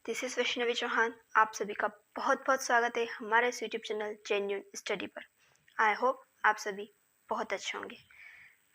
This is Vaishnavi Chauhan. आप सभी का बहुत बहुत स्वागत है हमारे इस यूट्यूब चैनल जेन्यून स्टडी पर। आई होप आप सभी बहुत अच्छे होंगे।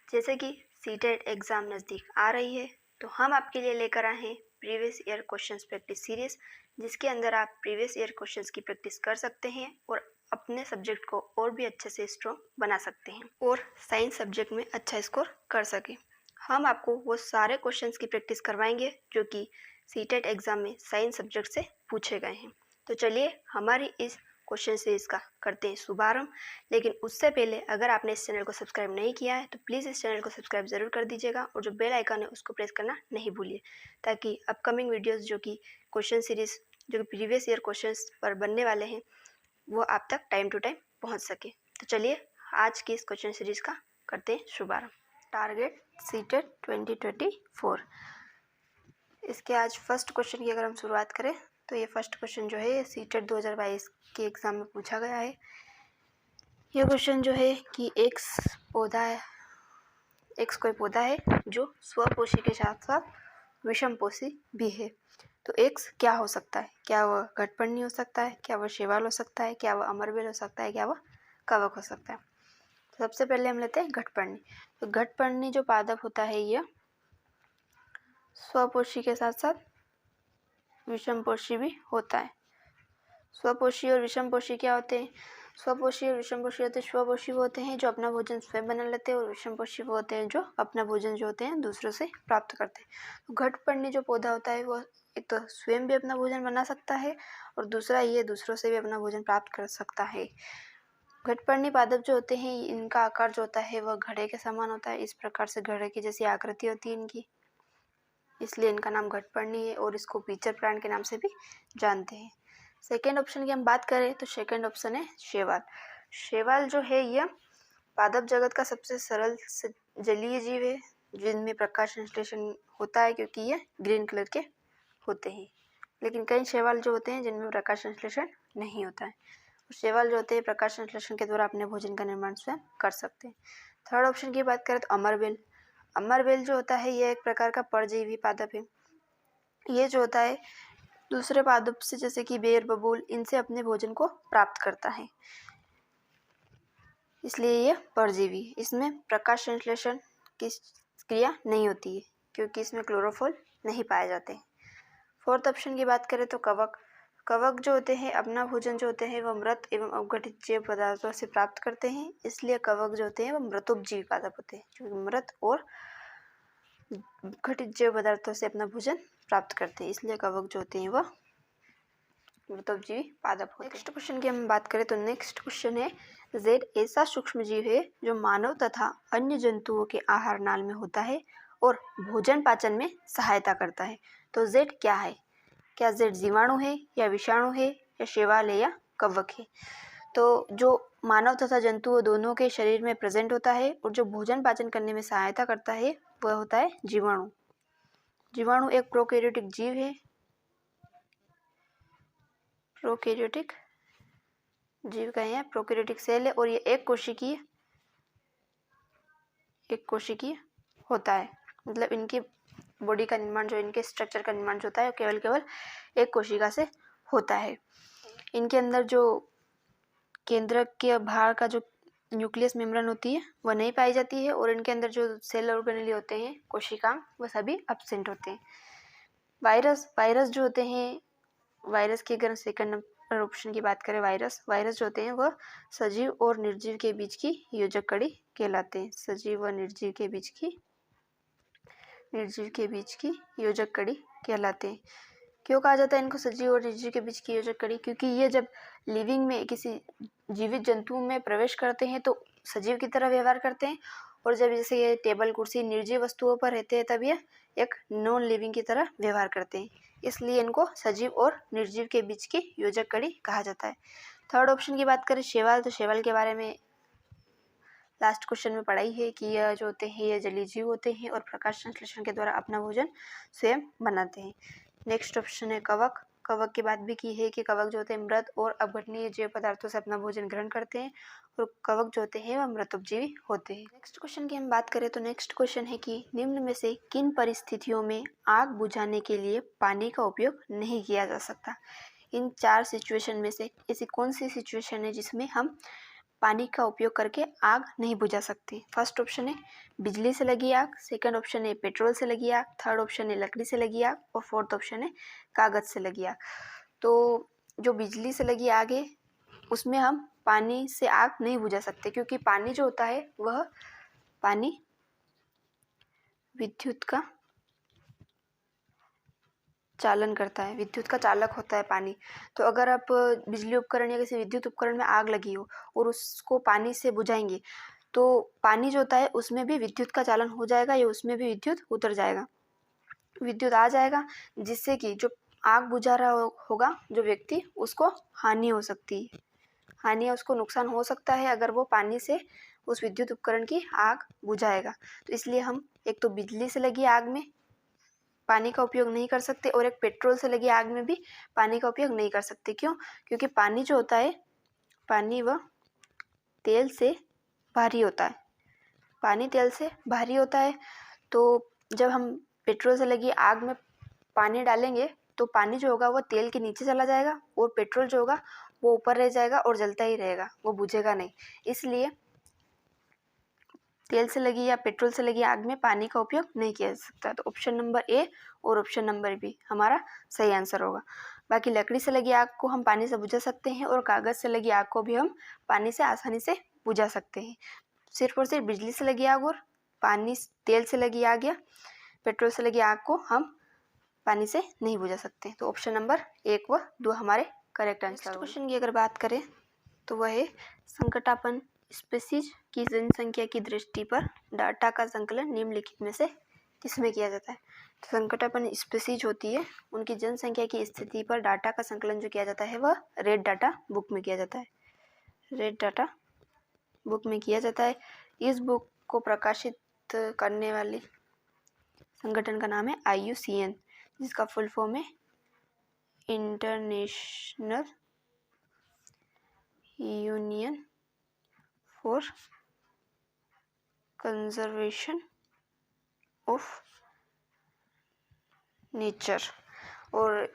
जैसे कि सीटेट एग्ज़ाम नज़दीक आ रही है तो हम आपके लिए लेकर आए हैं previous year questions practice series, जिसके अंदर आप प्रीवियस ईयर क्वेश्चंस की प्रैक्टिस कर सकते हैं और अपने सब्जेक्ट को और भी अच्छे से स्ट्रॉन्ग बना सकते हैं और साइंस सब्जेक्ट में अच्छा स्कोर कर सकें। हम आपको वो सारे क्वेश्चंस की प्रैक्टिस करवाएंगे जो कि सीटेट एग्ज़ाम में साइंस सब्जेक्ट से पूछे गए हैं। तो चलिए हमारी इस क्वेश्चन सीरीज़ का करते हैं शुभारंभ। लेकिन उससे पहले अगर आपने इस चैनल को सब्सक्राइब नहीं किया है तो प्लीज़ इस चैनल को सब्सक्राइब ज़रूर कर दीजिएगा और जो बेल आइकन है उसको प्रेस करना नहीं भूलिए, ताकि अपकमिंग वीडियोस जो कि क्वेश्चन सीरीज़ जो कि प्रीवियस ईयर क्वेश्चंस पर बनने वाले हैं वो आप तक टाइम टू टाइम पहुँच सके। तो चलिए आज की इस क्वेश्चन सीरीज़ का करते हैं शुभारंभ। टारगेट सीटेट 2024, इसके आज फर्स्ट क्वेश्चन की अगर हम शुरुआत करें तो ये फर्स्ट क्वेश्चन जो है सीटेट 2022 के एग्ज़ाम में पूछा गया है। ये क्वेश्चन जो है कि एक्स कोई पौधा है जो स्वपोषी के साथ साथ विषमपोषी भी है। तो एक्स क्या हो सकता है? क्या वह घटपर्णी हो सकता है? क्या वह शैवाल हो सकता है? क्या वह अमरबेल हो सकता है? क्या वह कवक हो सकता है? सबसे पहले हम लेते हैं घटपर्णी। तो घटपर्णी जो पादप होता है यह स्वपोषी के साथ साथ विषमपोषी भी होता है। स्वपोषी और विषमपोषी क्या होते हैं? स्वपोषी और विषमपोषी होते हैं, स्वपोषी वो होते हैं जो अपना भोजन स्वयं बना लेते हैं और विषमपोषी वो होते हैं जो अपना भोजन जो होते हैं दूसरों से प्राप्त करते हैं। तो घटपर्णी जो पौधा होता है वो एक तो स्वयं भी अपना भोजन बना सकता है और दूसरा ये दूसरों से भी अपना भोजन प्राप्त कर सकता है। घटपर्णी पादप जो होते हैं इनका आकार जो होता है वह घड़े के समान होता है। इस प्रकार से घड़े की जैसी आकृति होती है इनकी, इसलिए इनका नाम घटपर्णी है और इसको पीचर प्लांट के नाम से भी जानते हैं। सेकेंड ऑप्शन की हम बात करें तो सेकेंड ऑप्शन है शैवाल। शैवाल जो है यह पादप जगत का सबसे सरल जलीय जीव है जिनमें प्रकाश संश्लेषण होता है, क्योंकि ये ग्रीन कलर के होते हैं। लेकिन कई शैवाल जो होते हैं जिनमें प्रकाश संश्लेषण नहीं होता है। शैवाल जो होते हैं प्रकाश संश्लेषण के द्वारा अपने भोजन का निर्माण स्वयं कर सकते हैं। थर्ड ऑप्शन की बात करें तो अमरबेल। अमरबेल जो होता है यह एक प्रकार का परजीवी पादप है। ये जो होता है दूसरे पादप से जैसे कि बेर, बबूल, इनसे अपने भोजन को प्राप्त करता है, इसलिए यह परजीवी। इसमें प्रकाश संश्लेषण की क्रिया नहीं होती है क्योंकि इसमें क्लोरोफिल नहीं पाए जाते। फोर्थ ऑप्शन की बात करें तो कवक। कवक जो होते हैं अपना भोजन जो होते हैं वह मृत एवं अवघटित जैव पदार्थों से प्राप्त करते हैं, इसलिए कवक जो होते हैं वह मृतोपजीवी पादप होते हैं जो मृत और घटित जैव पदार्थों से अपना भोजन प्राप्त करते हैं, इसलिए कवक जो होते हैं वह मृतोपजीवी पादप होते हैं। नेक्स्ट क्वेश्चन की हम बात करें तो नेक्स्ट क्वेश्चन है जेड ऐसा सूक्ष्म जीव है जो मानव तथा अन्य जंतुओं के आहार नाल में होता है और भोजन पाचन में सहायता करता है। तो जेड क्या है? क्या जेड जीवाणु है या विषाणु है या शैवाल है या कवक है? तो जो मानव तथा जंतुओं दोनों के शरीर में प्रेजेंट होता है और जो भोजन पाचन करने में सहायता करता है वह होता है जीवाणु। जीवाणु एक प्रोकैरियोटिक जीव है, प्रोकैरियोटिक जीव का यह प्रोकैरियोटिक सेल है और ये एक कोशिकीय होता है। मतलब इनकी बॉडी का निर्माण जो इनके स्ट्रक्चर का निर्माण जो होता है केवल एक कोशिका से होता है। इनके अंदर जो केंद्रक के बाहर का जो न्यूक्लियस मेम्ब्रेन होती है वह नहीं पाई जाती है और इनके अंदर जो सेल ऑर्गेनेली होते हैं कोशिकांग वह सभी एब्सेंट होते हैं। वायरस जो होते हैं, वायरस की अगर सेकंड ऑप्शन की बात करें वायरस जो होते हैं वह सजीव और निर्जीव के बीच की योजक कड़ी कहलाते हैं। सजीव व निर्जीव के बीच की योजक कड़ी कहलाते हैं। क्यों कहा जाता है इनको सजीव और निर्जीव के बीच की योजक कड़ी? क्योंकि ये जब लिविंग में किसी जीवित जंतु में प्रवेश करते हैं तो सजीव की तरह व्यवहार करते हैं और जब जैसे ये टेबल कुर्सी निर्जीव वस्तुओं पर रहते हैं तब ये एक नॉन लिविंग की तरह व्यवहार करते हैं, इसलिए इनको सजीव और निर्जीव के बीच की योजक कड़ी कहा जाता है। थर्ड ऑप्शन की बात करें शैवाल, तो शैवाल के बारे में लास्ट क्वेश्चन में पढ़ाई है कि यह जो होते हैं ये जलीय जीव होते हैं और प्रकाश संश्लेषण के द्वारा अपना भोजन स्वयं बनाते हैं। नेक्स्ट ऑप्शन है कवक। कवक की बात भी की है कि कवक जो होते हैं मृत और अपघटनीय जैव पदार्थों से अपना भोजन ग्रहण करते हैं, और कवक जो होते हैं वह मृतोपजीवी होते हैं। नेक्स्ट क्वेश्चन की हम बात करें तो नेक्स्ट क्वेश्चन है कि निम्न में से किन परिस्थितियों में आग बुझाने के लिए पानी का उपयोग नहीं किया जा सकता। इन 4 सिचुएशन में से ऐसी कौन सी सिचुएशन है जिसमें हम पानी का उपयोग करके आग नहीं बुझा सकते। फर्स्ट ऑप्शन है बिजली से लगी आग, सेकंड ऑप्शन है पेट्रोल से लगी आग, थर्ड ऑप्शन है लकड़ी से लगी आग, और फोर्थ ऑप्शन है कागज से लगी आग। तो जो बिजली से लगी आग है उसमें हम पानी से आग नहीं बुझा सकते, क्योंकि पानी जो होता है वह पानी विद्युत का चालन करता है, विद्युत का चालक होता है पानी। तो अगर आप बिजली उपकरण या किसी विद्युत उपकरण में आग लगी हो और उसको पानी से बुझाएंगे तो पानी जो होता है उसमें भी विद्युत का चालन हो जाएगा या उसमें भी विद्युत उतर जाएगा, विद्युत आ जाएगा, जिससे कि जो आग बुझा रहा होगा जो व्यक्ति उसको हानि हो सकती है, हानि या उसको नुकसान हो सकता है अगर वो पानी से उस विद्युत उपकरण की आग बुझाएगा। तो इसलिए हम एक तो बिजली से लगी आग में पानी का उपयोग नहीं कर सकते और एक पेट्रोल से लगी आग में भी पानी का उपयोग नहीं कर सकते। क्यों? क्योंकि पानी जो होता है पानी वह तेल से भारी होता है, पानी तेल से भारी होता है। तो जब हम पेट्रोल से लगी आग में पानी डालेंगे तो पानी जो होगा वो तेल के नीचे चला जाएगा और पेट्रोल जो होगा वो ऊपर रह जाएगा और जलता ही रहेगा, वो बुझेगा नहीं। इसलिए तेल से लगी या पेट्रोल से लगी आग में पानी का उपयोग नहीं किया जा सकता। तो ऑप्शन नंबर ए और ऑप्शन नंबर बी हमारा सही आंसर होगा। बाकी लकड़ी से लगी आग को हम पानी से बुझा सकते हैं और कागज़ से लगी आग को भी हम पानी से आसानी से बुझा सकते हैं। सिर्फ और सिर्फ बिजली से लगी आग और पानी तेल से लगी आग या पेट्रोल से लगी आग को हम पानी से नहीं बुझा सकते। तो ऑप्शन नंबर 1 व 2 हमारे करेक्ट आंसर। क्वेश्चन की अगर बात करें तो वह है संकटापन्न स्पीसीज की जनसंख्या की दृष्टि पर डाटा का संकलन निम्नलिखित में से किसमें किया जाता है। तो संकटापन्न स्पीसीज होती है, उनकी जनसंख्या की स्थिति पर डाटा का संकलन जो किया जाता है वह रेड डाटा बुक में किया जाता है, रेड डाटा बुक में किया जाता है। इस बुक को प्रकाशित करने वाले संगठन का नाम है IUCN, जिसका फुल फॉर्म है international union for conservation of nature. और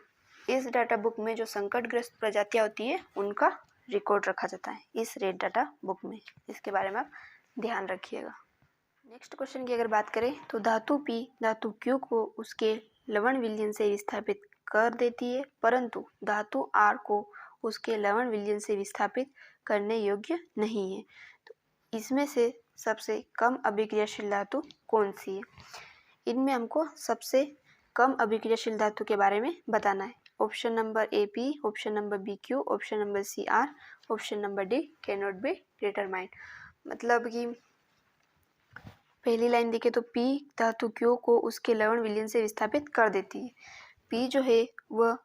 इस डाटा बुक में जो संकटग्रस्त प्रजातियां होती है उनका रिकॉर्ड रखा जाता है इस रेड डाटा बुक में। इसके बारे में आप ध्यान रखिएगा। नेक्स्ट क्वेश्चन की अगर बात करें तो धातु P धातु Q को उसके लवण विलयन से विस्थापित कर देती है, परंतु धातु R को उसके लवण विलयन से विस्थापित करने योग्य नहीं है। तो इसमें से सबसे कम अभिक्रियाशील धातु कौन सी है। इनमें हमको सबसे कम अभिक्रियाशील धातु के बारे में बताना है। Option number A P, option number B Q, option number C R, option number D can not be determined. मतलब कि पहली लाइन देखें तो P धातु Q को उसके लवण विलयन से विस्थापित कर देती है। P जो है वह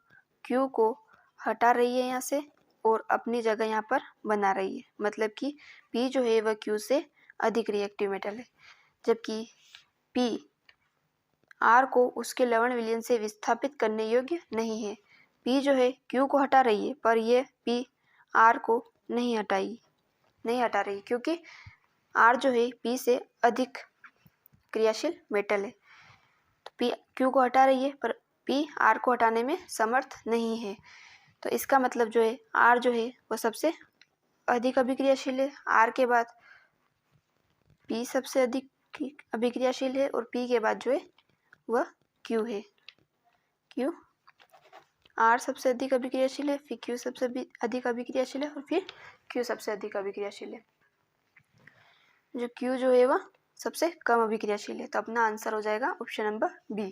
Q को हटा रही है यहाँ से और अपनी जगह यहाँ पर बना रही है, मतलब कि P जो है वह Q से अधिक रिएक्टिव मेटल है, जबकि P R को उसके लवण विलयन से विस्थापित करने योग्य नहीं है। P जो है Q को हटा रही है पर यह P R को नहीं हटा रही, क्योंकि R जो है P से अधिक क्रियाशील मेटल है। तो P Q को हटा रही है पर P R को हटाने में समर्थ नहीं है। तो इसका मतलब जो है R जो है वह सबसे अधिक अभिक्रियाशील है, R के बाद P सबसे अधिक अभिक्रियाशील है और P के बाद जो है वह Q है। Q R सबसे अधिक अभिक्रियाशील है, फिर Q सबसे अधिक अभिक्रियाशील है और फिर Q सबसे अधिक अभिक्रियाशील है। जो Q जो है वह सबसे कम अभिक्रियाशील है। तो अपना आंसर हो जाएगा ऑप्शन नंबर बी।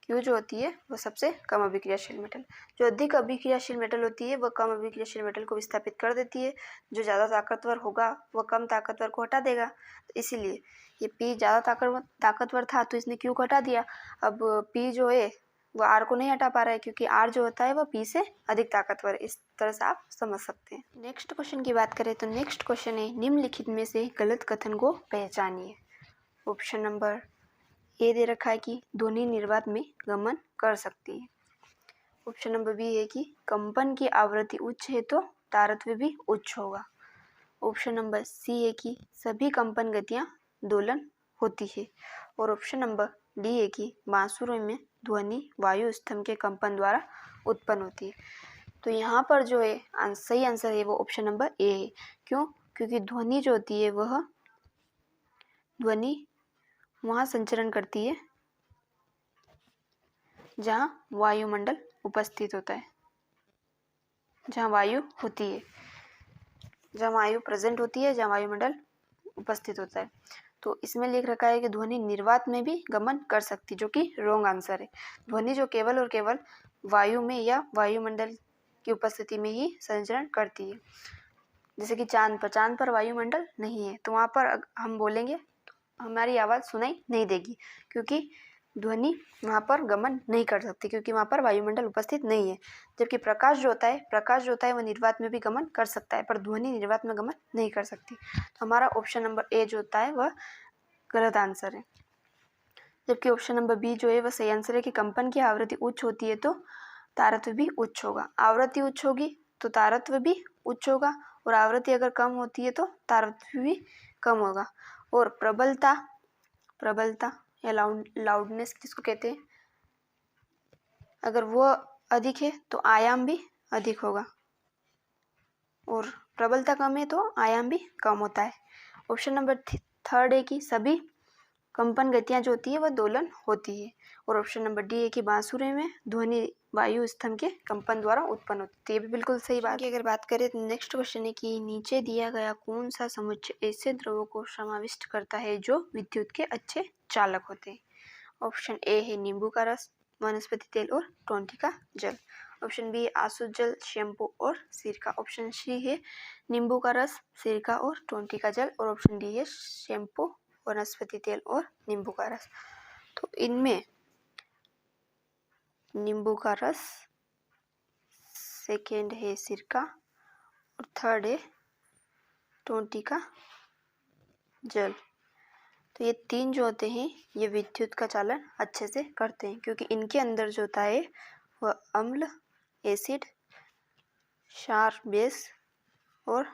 Q जो होती है वह सबसे कम अभिक्रियाशील मेटल। जो अधिक अभिक्रियाशील मेटल होती है वह कम अभिक्रियाशील मेटल को विस्थापित कर देती है। जो ज़्यादा ताकतवर होगा वह कम ताकतवर को हटा देगा। तो इसीलिए ये P ज़्यादा ताकतवर था तो इसने Q को हटा दिया। अब P जो है वह R को नहीं हटा पा रहा है, क्योंकि R जो होता है वह P से अधिक ताकतवर है। इस तरह से आप समझ सकते हैं। नेक्स्ट क्वेश्चन की बात करें तो नेक्स्ट क्वेश्चन है निम्नलिखित में से गलत कथन को पहचानिए। ऑप्शन नंबर ए दे रखा है कि ध्वनि निर्वात में गमन कर सकती है। ऑप्शन नंबर बी है कि कंपन की आवृत्ति उच्च है तो तारत्म्य भी उच्च होगा। ऑप्शन नंबर सी है कि सभी कंपन गतियां दोलन होती है। और ऑप्शन नंबर डी है कि बांसुरी में ध्वनि वायु स्तंभ के कंपन द्वारा उत्पन्न होती है। तो यहाँ पर जो है सही आंसर है वो ऑप्शन नंबर ए है। क्यों? क्योंकि ध्वनि जो होती है वह ध्वनि वहाँ संचरण करती है जहाँ वायुमंडल उपस्थित होता है, जहाँ वायु होती है, जहाँ वायु प्रेजेंट होती है, जहाँ वायुमंडल उपस्थित होता है। तो इसमें लिख रखा है कि ध्वनि निर्वात में भी गमन कर सकती, जो कि रॉन्ग आंसर है। ध्वनि जो केवल और केवल वायु में या वायुमंडल की उपस्थिति में ही संचरण करती है। जैसे कि चांद पर वायुमंडल नहीं है, तो वहाँ पर हम बोलेंगे तो हमारी आवाज़ सुनाई नहीं देगी, क्योंकि ध्वनि वहाँ पर गमन नहीं कर सकती, क्योंकि वहाँ पर वायुमंडल उपस्थित नहीं है। जबकि प्रकाश जो होता है वह निर्वात में भी गमन कर सकता है, पर ध्वनि निर्वात में गमन नहीं कर सकती। तो हमारा ऑप्शन नंबर ए जो होता है वह गलत आंसर है। जबकि ऑप्शन नंबर बी जो है वह सही आंसर है कि कंपन की आवृत्ति उच्च होती है तो तारत्म्य भी उच्च होगा। आवृत्ति उच्च होगी तो तारत्म्य भी उच्च होगा, और आवृत्ति अगर कम होती है तो तारत्म्य भी कम होगा। और प्रबलता या लाउडनेस जिसको कहते हैं, अगर वो अधिक है तो आयाम भी अधिक होगा, और प्रबलता कम है तो आयाम भी कम होता है। ऑप्शन नंबर थर्ड है कि सभी कंपन गतियां जो होती है वह दोलन होती है। और ऑप्शन नंबर डी है कि बांसुरी में ध्वनि वायु स्तंभ के कंपन द्वारा उत्पन्न होती है। ये भी बिल्कुल सही बात है। अगर बात करें तो नेक्स्ट क्वेश्चन है कि नीचे दिया गया कौन सा समुच्चय ऐसे द्रव्यों को समाविष्ट करता है जो विद्युत के अच्छे चालक होते हैं। ऑप्शन ए है नींबू का रस, वनस्पति तेल और टोंटी का जल। ऑप्शन बी है आसुत जल, शैम्पू और सिरका। ऑप्शन सी है नींबू का रस, सिरका और टोंटी का जल। और ऑप्शन डी है शैम्पू, वनस्पति तेल और नींबू का रस। तो इनमें नींबू का रस, सेकेंड है सिरका और थर्ड है टोंटी का जल। तो ये तीन जो होते हैं ये विद्युत का चालन अच्छे से करते हैं, क्योंकि इनके अंदर जो होता है वह अम्ल, एसिड, क्षार, बेस और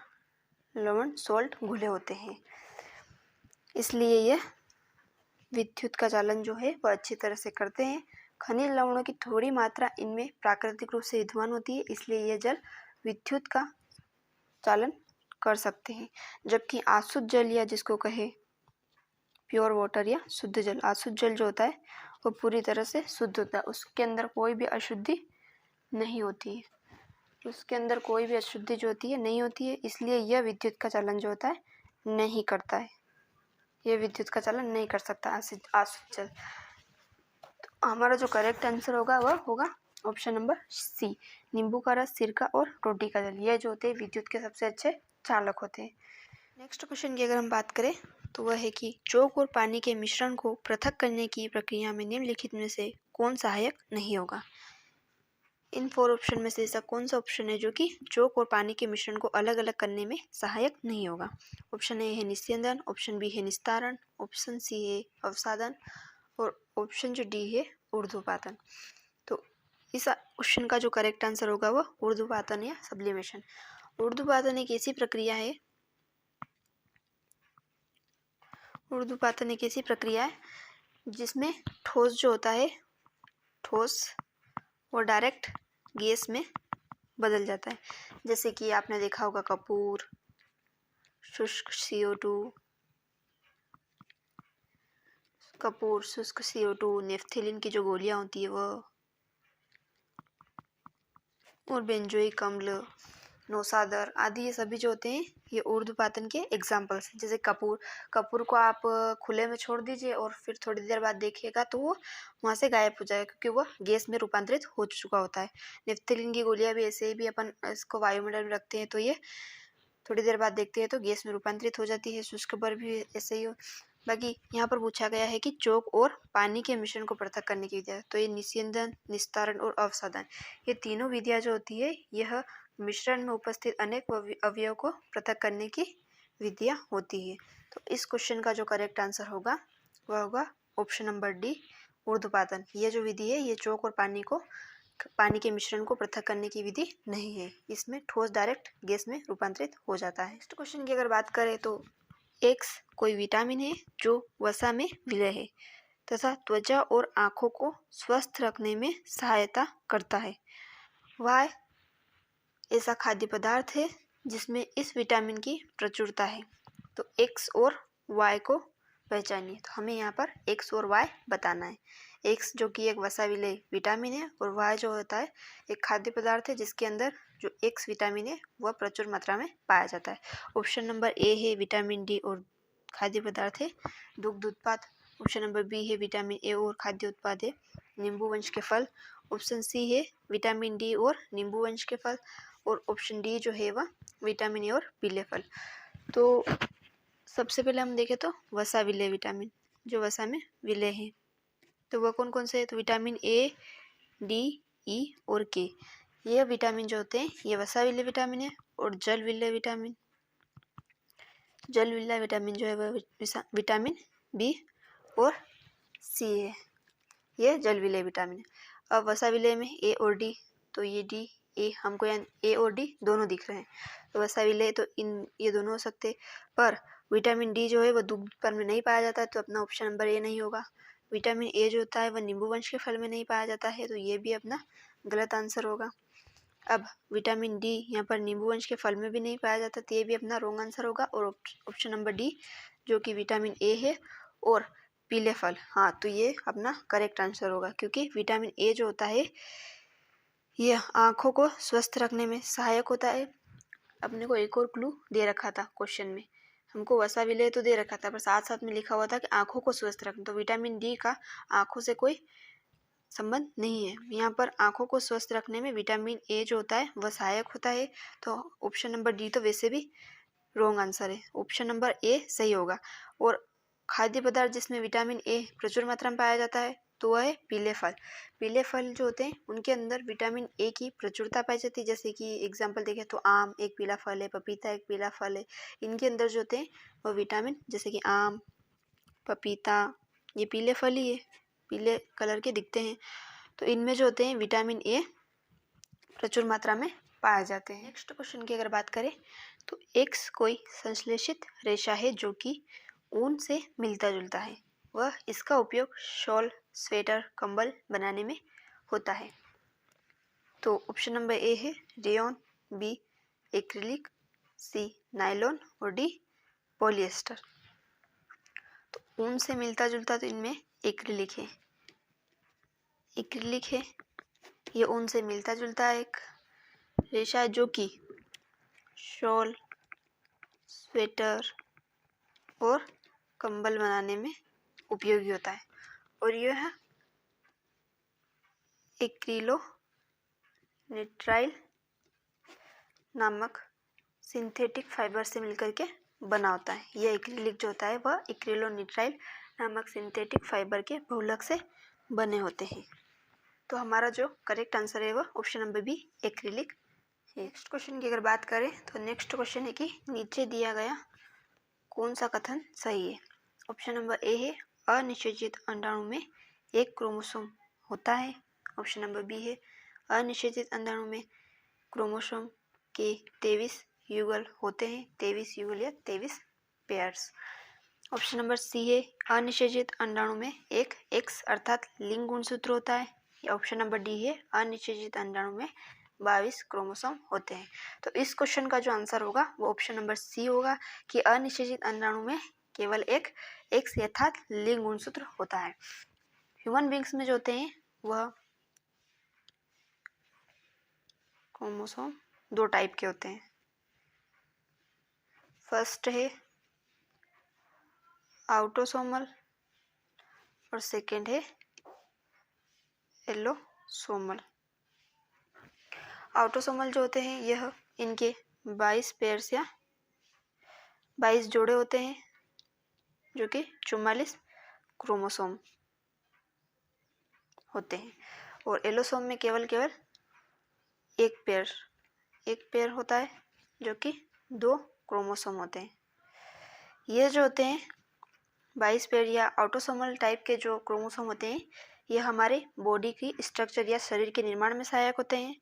लवण, सॉल्ट घुले होते हैं। इसलिए ये विद्युत का चालन जो है वह अच्छी तरह से करते हैं। खनिज लवणों की थोड़ी मात्रा इनमें प्राकृतिक रूप से विद्यमान होती है, इसलिए यह जल विद्युत का चालन कर सकते हैं। जबकि आसुत जल या जिसको कहे प्योर वाटर या शुद्ध जल, आसुत जल जो होता है वो पूरी तरह से शुद्ध होता है, उसके अंदर कोई भी अशुद्धि नहीं होती है, उसके अंदर कोई भी अशुद्धि जो होती है नहीं होती है, इसलिए यह विद्युत का चालन जो होता है नहीं करता है, यह विद्युत का चालन नहीं कर सकता आसुत जल। तो हमारा जो करेक्ट आंसर होगा वह होगा ऑप्शन नंबर सी, नींबू का रस, सिरका और टोंटी का जल। यह जो होते हैं विद्युत के सबसे अच्छे चालक होते हैं। नेक्स्ट क्वेश्चन की अगर हम बात करें तो वह है कि चौक और पानी के मिश्रण को पृथक करने की प्रक्रिया में निम्नलिखित में से कौन सहायक नहीं होगा। इन 4 ऑप्शन में से ऐसा कौन सा ऑप्शन है जो कि चौक और पानी के मिश्रण को अलग अलग करने में सहायक नहीं होगा। ऑप्शन ए है निस्यंदन, ऑप्शन बी है निस्तारण, ऑप्शन सी है अवसादन और ऑप्शन जो डी है ऊर्ध्वपातन। तो इस क्वेश्चन का जो करेक्ट आंसर होगा वह ऊर्ध्वपातन या सब्लिमेशन। ऊर्ध्वपातन एक ऐसी प्रक्रिया है जिसमें ठोस जो होता है, ठोस वो डायरेक्ट गैस में बदल जाता है। जैसे कि आपने देखा होगा कपूर, शुष्क CO2, नेफ्थेलिन की जो गोलियां होती है वह, और बेंजोइक अम्ल, नौसादर आदि, ये सभी जो होते हैं ये ऊर्ध्वपातन के एग्जाम्पल्स हैं। जैसे कपूर को आप खुले में छोड़ दीजिए और फिर थोड़ी देर बाद देखिएगा तो वो वहाँ से गायब हो जाएगा, क्योंकि वह गैस में रूपांतरित हो चुका होता है। नेफ्थेलिन की गोलियां भी ऐसे ही भी अपन इसको वायुमंडल में रखते हैं तो ये थोड़ी देर बाद देखते हैं तो गैस में रूपांतरित हो जाती है। शुष्क पर भी ऐसे ही हो। बाकी यहाँ पर पूछा गया है कि चौक और पानी के मिश्रण को पृथक करने की विधियाँ, तो ये निस्यंदन, निस्तारण और अवसादन, ये तीनों विधियाँ जो होती है यह मिश्रण में उपस्थित अनेक अवयवों को पृथक करने की विधियाँ होती है। तो इस क्वेश्चन का जो करेक्ट आंसर होगा वह होगा ऑप्शन नंबर डी, ऊर्ध्वपातन। ये जो विधि है ये चौक और पानी को पानी के मिश्रण को पृथक करने की विधि नहीं है। इसमें ठोस डायरेक्ट गैस में रूपांतरित हो जाता है। नेक्स्ट क्वेश्चन की अगर बात करें तो एक्स कोई विटामिन है जो वसा में विलय है तथा त्वचा और आँखों को स्वस्थ रखने में सहायता करता है। वाई ऐसा खाद्य पदार्थ है जिसमें इस विटामिन की प्रचुरता है। तो एक्स और वाई को पहचानिए। तो हमें यहाँ पर एक्स और वाई बताना है। एक्स जो कि एक वसा विलय विटामिन है और वाई जो होता है एक खाद्य पदार्थ है जिसके अंदर जो एक्स विटामिन है वह प्रचुर मात्रा में पाया जाता है। ऑप्शन नंबर ए है विटामिन डी और खाद्य पदार्थ है दुग्ध उत्पाद। ऑप्शन नंबर बी है विटामिन ए और खाद्य उत्पाद है नींबू वंश के फल। ऑप्शन सी है विटामिन डी और नींबू वंश के फल और ऑप्शन डी जो है वह विटामिन ए और पीले फल। तो सबसे पहले हम देखें तो वसा विलय विटामिन जो वसा में विलय है तो वह कौन कौन से है। तो विटामिन ए, डी, ई और के यह विटामिन जो होते हैं ये वसा विलय विटामिन है। और जल विलय विटामिन जो है वह विटामिन बी और सी है। यह जल विलय विटामिन है। अब वसा विलय में ए और डी तो ये डी ए हमको यहाँ ए और डी दोनों दिख रहे हैं तो वसा विलय तो ये दोनों हो सकते हैं। पर विटामिन डी जो है वह दुग्ध उत्पाद में नहीं पाया जाता है तो अपना ऑप्शन नंबर ए नहीं होगा। विटामिन ए जो होता है वह नींबू वंश के फल में नहीं पाया जाता है तो ये भी अपना गलत आंसर होगा। अब विटामिन डी यहाँ पर नींबू वंश के फल में भी नहीं पाया जाता तो ये भी अपना रॉन्ग आंसर होगा। और ऑप्शन नंबर डी जो कि विटामिन ए है और पीले फल, हाँ तो ये अपना करेक्ट आंसर होगा क्योंकि विटामिन ए जो होता है यह आँखों को स्वस्थ रखने में सहायक होता है। अपने को एक और क्लू दे रखा था क्वेश्चन में, हमको वसा विलय तो दे रखा था पर साथ साथ में लिखा हुआ था कि आँखों को स्वस्थ रखना। तो विटामिन डी का आँखों से कोई संबंध नहीं है। यहाँ पर आँखों को स्वस्थ रखने में विटामिन ए जो होता है वह सहायक होता है। तो ऑप्शन नंबर डी तो वैसे भी रॉन्ग आंसर है। ऑप्शन नंबर ए सही होगा। और खाद्य पदार्थ जिसमें विटामिन ए प्रचुर मात्रा में पाया जाता है तो वह है पीले फल। पीले फल जो होते हैं उनके अंदर विटामिन ए की प्रचुरता पाई जाती है। जैसे कि एग्जांपल देखें तो आम एक पीला फल है, पपीता एक पीला फल है। इनके अंदर जो होते हैं वह विटामिन जैसे कि आम, पपीता ये पीले फल ही है, पीले कलर के दिखते हैं। तो इनमें जो होते हैं विटामिन ए प्रचुर मात्रा में पाए जाते हैं। नेक्स्ट क्वेश्चन की अगर बात करें तो एक्स कोई संश्लेषित रेशा है जो कि ऊन से मिलता जुलता है। वह इसका उपयोग शॉल, स्वेटर, कंबल बनाने में होता है। तो ऑप्शन नंबर ए है रेयॉन, बी एक्रिलिक, सी नायलॉन और डी पॉलिएस्टर। तो ऊन से मिलता जुलता तो इनमें एक्रिलिक है। एक्रिलिक है ये ऊन से मिलता जुलता एक रेशा है जो कि शॉल, स्वेटर और कंबल बनाने में उपयोगी होता है। और यह एक्रिलोनिट्राइल नामक सिंथेटिक फाइबर से मिलकर के बना होता है। यह एक्रिलिक जो होता है वह एक्रिलोनिट्राइल नामक सिंथेटिक फाइबर के बहुलक से बने होते हैं। तो हमारा जो करेक्ट आंसर है वह ऑप्शन नंबर बी एक्रिलिक है। नेक्स्ट क्वेश्चन की अगर बात करें तो नेक्स्ट क्वेश्चन है कि नीचे दिया गया कौन सा कथन सही है। ऑप्शन नंबर ए है अनिषेचित अंडाणु में एक क्रोमोसोम होता है। ऑप्शन नंबर बी है अनिषेचित अंडाणु में क्रोमोसोम के 23 युगल होते हैं, 23 युगल या 23 पेयर्स। ऑप्शन नंबर सी है अनिषेचित अंडाणु में एक एक्स अर्थात लिंग गुणसूत्र होता है। या ऑप्शन नंबर डी है अनिषेचित अंडाणु में 22 क्रोमोसोम होते हैं। तो इस क्वेश्चन का जो आंसर होगा वो ऑप्शन नंबर सी होगा कि अनिषेचित अंडाणु में केवल एक एक्स अर्थात लिंग गुणसूत्र होता है। ह्यूमन बींग्स में जो होते हैं वह क्रोमोसोम 2 टाइप के होते हैं। फर्स्ट है ऑटोसोमल और सेकेंड है एलोसोमल। ऑटोसोमल जो होते हैं यह इनके 22 पेयर्स या 22 जोड़े होते हैं जो कि 44 क्रोमोसोम होते हैं। और एलोसोम में केवल एक पेयर होता है जो कि 2 क्रोमोसोम होते हैं। ये जो होते हैं 22 पेयर या ऑटोसोमल टाइप के जो क्रोमोसोम होते हैं ये हमारे बॉडी की स्ट्रक्चर या शरीर के निर्माण में सहायक होते हैं,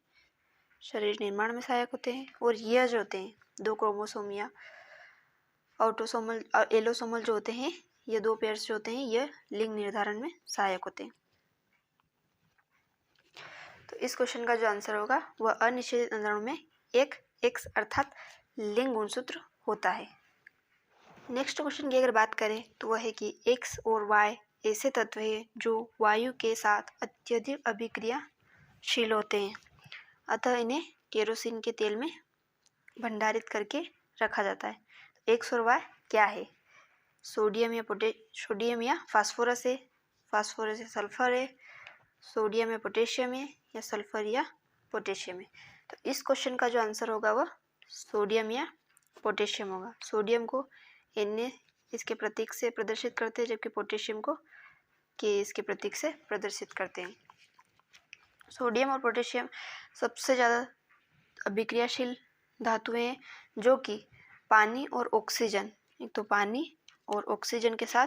शरीर निर्माण में सहायक होते हैं। और यह जो होते हैं 2 क्रोमोसोम या ऑटोसोमल और एलोसोमल जो होते हैं, ये 2 पेयर्स जो होते हैं, यह लिंग निर्धारण में सहायक होते हैं। तो इस क्वेश्चन का जो आंसर होगा वह अनिश्चित अंतराणु में एक एक्स अर्थात लिंग गुणसूत्र होता है। नेक्स्ट क्वेश्चन की अगर बात करें तो वह है कि एक्स और वाई ऐसे तत्व हैं जो वायु के साथ अत्यधिक अभिक्रियाशील होते हैं, अतः इन्हें केरोसिन के तेल में भंडारित करके रखा जाता है। एक्स और वाई क्या है? सोडियम या फास्फोरस है, फास्फोरस या सल्फर है, सोडियम या पोटेशियम है, या सल्फर या पोटेशियम है। तो इस क्वेश्चन का जो आंसर होगा वह सोडियम या पोटेशियम होगा। सोडियम को Na इसके प्रतीक से प्रदर्शित करते हैं, जबकि पोटेशियम को K इसके प्रतीक से प्रदर्शित करते हैं। सोडियम और पोटेशियम सबसे ज़्यादा अभिक्रियाशील धातुएं हैं जो कि पानी और ऑक्सीजन, एक तो पानी और ऑक्सीजन के साथ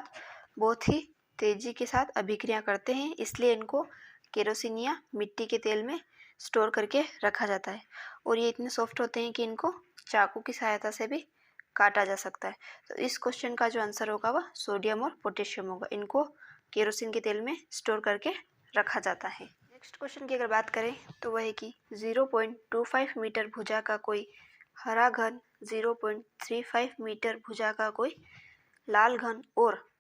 बहुत ही तेजी के साथ अभिक्रिया करते हैं, इसलिए इनको केरोसिन या मिट्टी के तेल में स्टोर करके रखा जाता है। और ये इतने सॉफ्ट होते हैं कि इनको चाकू की सहायता से भी काटा जा सकता है। तो इस क्वेश्चन का जो आंसर होगा वह सोडियम और पोटेशियम होगा। इनको केरोसिन के तेल में स्टोर करके रखा जाता है। नेक्स्ट क्वेश्चन की अगर बात करें तो वह है कि 0.25 मीटर भुजा का कोई हरा घन, 0.35 मीटर भुजा का कोई लाल घन और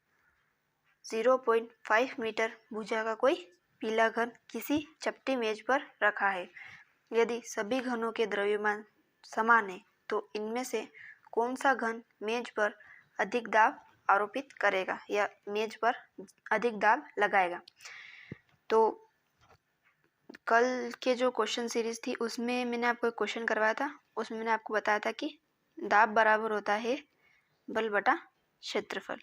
0.5 मीटर भुजा का कोई पीला घन किसी चपटी मेज पर रखा है। यदि सभी घनों के द्रव्यमान समान है तो इनमें से कौन सा घन मेज पर अधिक दाब आरोपित करेगा या मेज पर अधिक दाब लगाएगा? तो कल के जो क्वेश्चन सीरीज थी उसमें मैंने आपको एक क्वेश्चन करवाया था, उसमें मैंने आपको बताया था कि दाब बराबर होता है बल बटा क्षेत्रफल।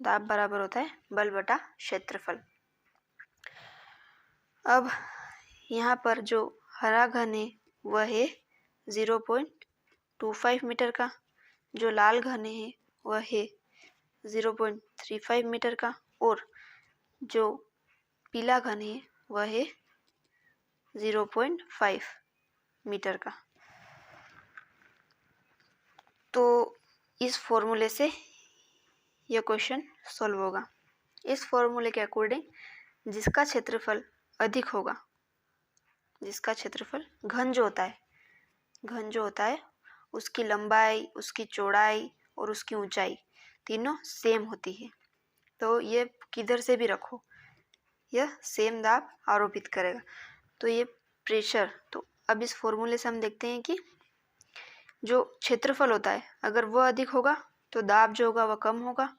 दाब बराबर होता है बल बटा क्षेत्रफल। अब यहाँ पर जो हरा घन है वह है 0.25 मीटर का, जो लाल घन है वह है 0.35 मीटर का, और जो पीला घन है वह है 0.5 मीटर का। तो इस फॉर्मूले से यह क्वेश्चन सॉल्व होगा। इस फॉर्मूले के अकॉर्डिंग जिसका क्षेत्रफल अधिक होगा, जिसका क्षेत्रफल घन जो होता है उसकी लंबाई, उसकी चौड़ाई और उसकी ऊंचाई तीनों सेम होती है। तो ये किधर से भी रखो यह सेम दाब आरोपित करेगा। तो ये प्रेशर, तो अब इस फॉर्मूले से हम देखते हैं कि जो क्षेत्रफल होता है अगर वह अधिक होगा तो दाब जो होगा वह कम होगा,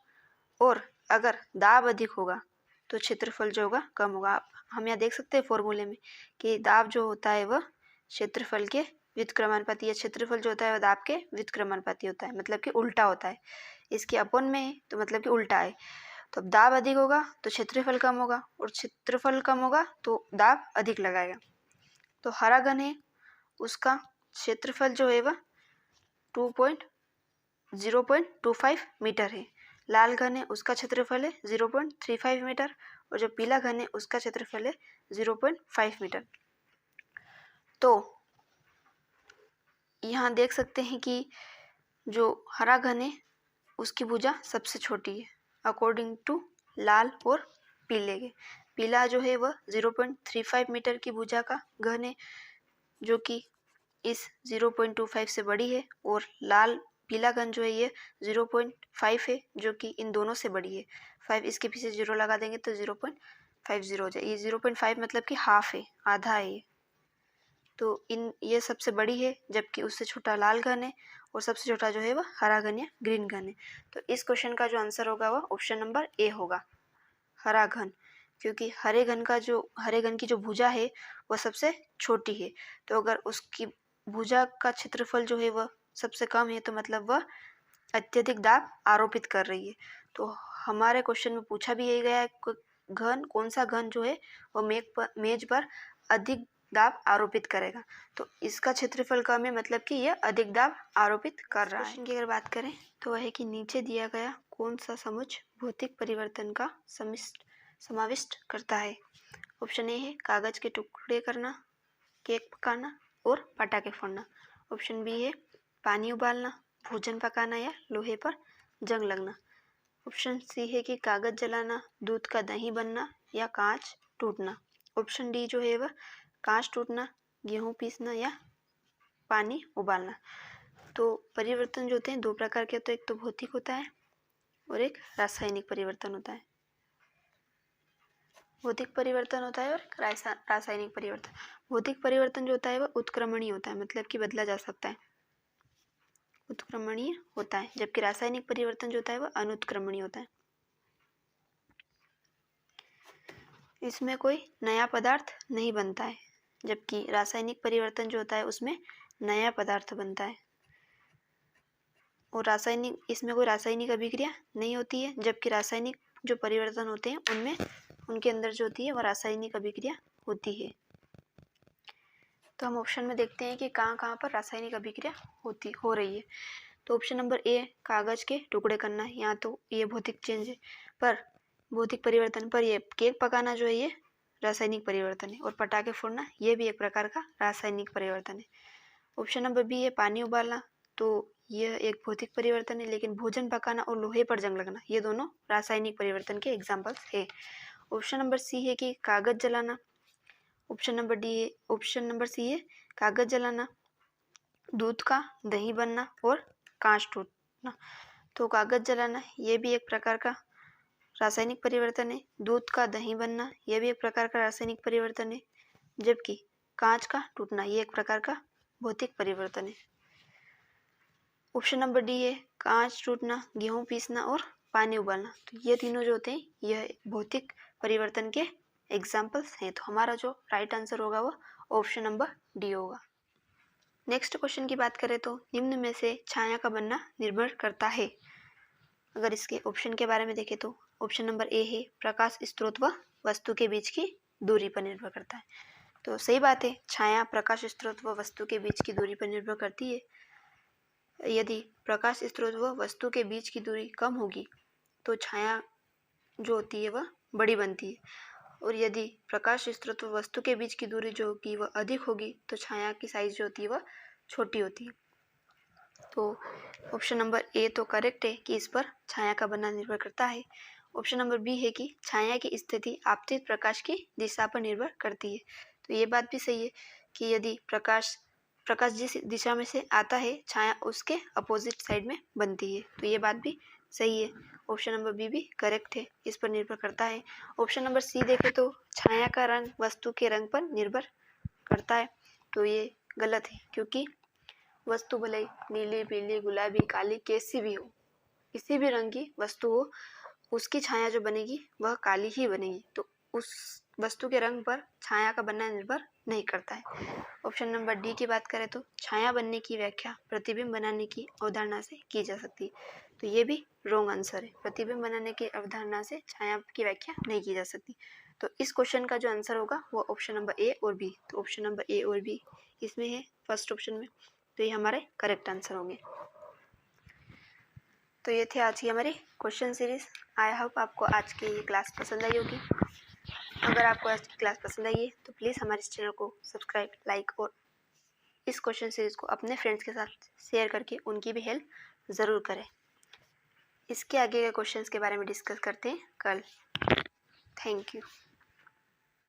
और अगर दाब अधिक होगा तो क्षेत्रफल जो होगा कम होगा। हम यहाँ देख सकते हैं फॉर्मूले में कि दाब जो होता है वह क्षेत्रफल के व्युत्क्रमानुपाती, या क्षेत्रफल जो होता है वह दाब के व्युत्क्रमानुपाती होता है, मतलब कि उल्टा होता है। इसके अपन में है तो मतलब कि उल्टा है। तो अब दाब अधिक होगा तो क्षेत्रफल कम होगा, और क्षेत्रफल कम होगा तो दाब अधिक लगाएगा। तो हरा घन है उसका क्षेत्रफल जो है वह 0.25 मीटर है, लाल घन है उसका क्षेत्रफल है 0.35 मीटर, और जो पीला घन है उसका क्षेत्रफल है 0.5 मीटर। तो यहाँ देख सकते हैं कि जो हरा घन है उसकी भुजा सबसे छोटी है अकॉर्डिंग टू लाल और पीले के। पीला जो है वह 0.35 मीटर की भुजा का घन है, जो कि इस 0.25 से बड़ी है, और लाल पीला घन जो है ये 0.5 है, जो कि इन दोनों से बड़ी है। 5 इसके पीछे 0 लगा देंगे तो 0.50 हो जाए। ये 0.5 मतलब कि हाफ है, आधा है ये। तो ये सबसे बड़ी है, जबकि उससे छोटा लाल घन है, और सबसे छोटा जो है वह हरा घन या ग्रीन घन है। तो इस क्वेश्चन का जो आंसर होगा वह ऑप्शन नंबर ए होगा, हरा घन, क्योंकि हरे घन की जो भुजा है वह सबसे छोटी है। तो अगर उसकी भुजा का क्षेत्रफल जो है वह सबसे कम है तो मतलब वह अत्यधिक दाब आरोपित कर रही है। तो हमारे क्वेश्चन में पूछा भी यही गया है घन, कौन सा घन जो है वह मेज पर अधिक दाब आरोपित करेगा। तो इसका क्षेत्रफल कम है, मतलब कि यह अधिक दाब आरोपित कर रहा है। क्वेश्चन की अगर बात करें तो वह है कि नीचे दिया गया कौन सा समुच्चय भौतिक परिवर्तन का समाविष्ट करता है? ऑप्शन ए है कागज के टुकड़े करना, केक पकाना और पटाखे फोड़ना। ऑप्शन बी है पानी उबालना, भोजन पकाना या लोहे पर जंग लगना। ऑप्शन सी है कि कागज जलाना, दूध का दही बनना या कांच टूटना। ऑप्शन डी जो है वह कांच टूटना, गेहूं पीसना या पानी उबालना। तो परिवर्तन जो होते हैं दो प्रकार के होते हैं, एक तो भौतिक होता है और एक रासायनिक परिवर्तन होता है। भौतिक परिवर्तन होता है और रासायनिक परिवर्तन। भौतिक परिवर्तन जो होता है वह उत्क्रमणीय होता है, मतलब कि बदला जा सकता है, उत्क्रमणीय होता है, जबकि रासायनिक परिवर्तन जो होता है वह अनुत्क्रमणीय होता है। इसमें कोई नया पदार्थ नहीं बनता है, जबकि रासायनिक परिवर्तन जो होता है उसमें नया पदार्थ बनता है। और इसमें कोई रासायनिक अभिक्रिया नहीं होती है, जबकि रासायनिक जो परिवर्तन होते हैं उनमें उनके अंदर जो होती है वह रासायनिक अभिक्रिया होती है। तो हम ऑप्शन में देखते हैं कि कहाँ कहाँ पर रासायनिक अभिक्रिया हो रही है। तो ऑप्शन नंबर ए कागज के टुकड़े करना, यहाँ तो ये भौतिक चेंज है, पर भौतिक परिवर्तन पर ये केक पकाना जो है ये रासायनिक परिवर्तन है, और पटाखे फोड़ना ये भी एक प्रकार का रासायनिक परिवर्तन है। ऑप्शन नंबर बी है पानी उबालना, तो यह एक भौतिक परिवर्तन है, लेकिन भोजन पकाना और लोहे पर जंग लगना ये दोनों रासायनिक परिवर्तन के एग्जाम्पल्स है। ऑप्शन नंबर सी है कि कागज जलाना। ऑप्शन नंबर सी है कागज जलाना, दूध का दही बनना और कांच टूटना। तो कागज जलाना ये भी एक प्रकार का रासायनिक परिवर्तन है, दूध का दही बनना यह भी एक प्रकार का रासायनिक परिवर्तन है, जबकि कांच का टूटना ये एक प्रकार का भौतिक परिवर्तन है। ऑप्शन नंबर डी है कांच टूटना, गेहूं पीसना और पानी उबालना, तो ये तीनों जो होते हैं यह भौतिक परिवर्तन के एग्जाम्पल्स हैं। तो हमारा जो राइट आंसर होगा वो ऑप्शन नंबर डी होगा। नेक्स्ट क्वेश्चन की बात करें तो निम्न में से छाया का बनना निर्भर करता है। अगर इसके ऑप्शन के बारे में देखें तो ऑप्शन नंबर ए है प्रकाश स्रोत व वस्तु के बीच की दूरी पर निर्भर करता है। तो सही बात है, छाया प्रकाश स्रोत व वस्तु के बीच की दूरी पर निर्भर करती है। यदि प्रकाश स्रोत व वस्तु के बीच की दूरी कम होगी तो छाया जो होती है वह बड़ी बनती है, और यदि प्रकाश स्रोत व वस्तु के बीच की दूरी जो होगी वह अधिक होगी तो छाया की साइज जो होती है वह छोटी होती है। तो ऑप्शन नंबर ए तो करेक्ट है कि इस पर छाया का बनना निर्भर करता है। ऑप्शन नंबर बी है कि छाया की स्थिति आपतित प्रकाश की दिशा पर निर्भर करती है। तो ये बात भी सही है कि यदि प्रकाश जिस दिशा में से आता है छाया उसके अपोजिट साइड में बनती है, तो ये बात भी सही है। ऑप्शन नंबर बी भी करेक्ट है, इस पर निर्भर करता है। ऑप्शन नंबर सी देखें तो छाया का रंग वस्तु के रंग पर निर्भर करता है, तो ये गलत है, क्योंकि वस्तु भले नीली, पीली, गुलाबी, काली कैसी भी हो, किसी भी रंग की वस्तु हो, उसकी छाया जो बनेगी वह काली ही बनेगी। तो उस वस्तु के रंग पर छाया का बनना निर्भर नहीं करता है। ऑप्शन नंबर डी की बात करें तो छाया बनने की व्याख्या प्रतिबिंब बनाने की अवधारणा से की जा सकती है, तो ये भी रॉन्ग आंसर है। प्रतिबिंब बनाने की अवधारणा से छाया की व्याख्या नहीं की जा सकती। तो इस क्वेश्चन का जो आंसर होगा वो ऑप्शन नंबर ए और बी। तो ऑप्शन नंबर ए और बी इसमें है फर्स्ट ऑप्शन में, तो ये हमारे करेक्ट आंसर होंगे। तो ये थे आज की हमारी क्वेश्चन सीरीज। आई होप आपको आज की ये क्लास पसंद आई होगी। अगर आपको आज की क्लास पसंद आई है तो प्लीज़ हमारे इस चैनल को सब्सक्राइब, लाइक और इस क्वेश्चन सीरीज को अपने फ्रेंड्स के साथ शेयर करके उनकी भी हेल्प ज़रूर करें। इसके आगे के क्वेश्चंस के बारे में डिस्कस करते हैं कल। Thank you.